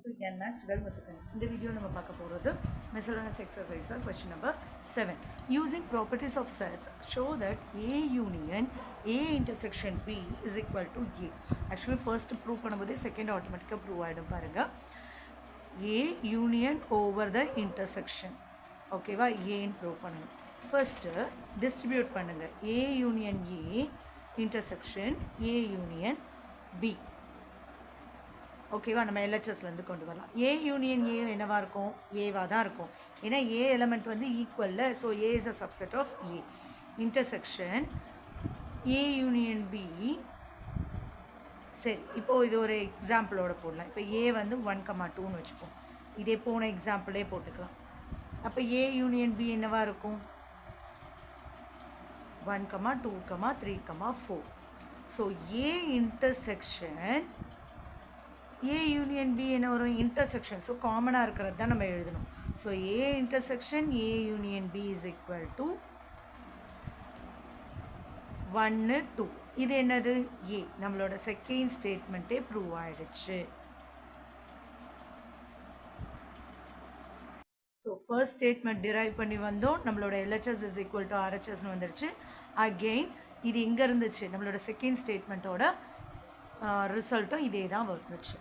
to NMAX Velmuthukkan. In the video, we will talk about miscellaneous exercise question number 7. Using properties of sets, show that A union A intersection B is equal to A. Actually, first prove பண்ணும்போது second automatically prove ஆயிடும் பாருங்க. A union over the intersection. Okay வா A ன்னு prove பண்ணுங்க. First distribute பண்ணுங்க. A union A intersection A union B. ஓகேவா நம்ம எல்ஹெச்எஸ்லேருந்து கொண்டு வரலாம். ஏ யூனியன் ஏ என்னவா இருக்கும்? ஏவாக தான் இருக்கும். ஏன்னா ஏ எலமெண்ட் வந்து ஈக்குவலில், so A is a subset of A. Intersection A union B. சரி, இப்போது இது ஒரு எக்ஸாம்பிளோட போடலாம். இப்போ ஏ வந்து 1,2ன்னு வச்சுப்போம். இதே போன எக்ஸாம்பிளே போட்டுக்கலாம். அப்போ ஏ யூனியன் பி என்னவா இருக்கும்? 1, 2, 3, 4. So A intersection A union B என்ன வரும்? இன்டர்செக்ஷன். ஸோ காமனாக இருக்கிறது தான் நம்ம எழுதணும். So A intersection A union B is equal to 1, 2. இது என்னது? A. நம்மளோட செகண்ட் ஸ்டேட்மெண்ட்டே ப்ரூவ் ஆயிடுச்சு. ஸோ ஃபர்ஸ்ட் ஸ்டேட்மெண்ட் டிரைவ் பண்ணி வந்தோம். நம்மளோட LHS is equal to RHSன்னு வந்துருச்சு. அகெயின் இது இங்கே இருந்துச்சு. நம்மளோட செகண்ட் ஸ்டேட்மெண்ட்டோட ரிசல்ட்டும் இதே தான் வந்துச்சு.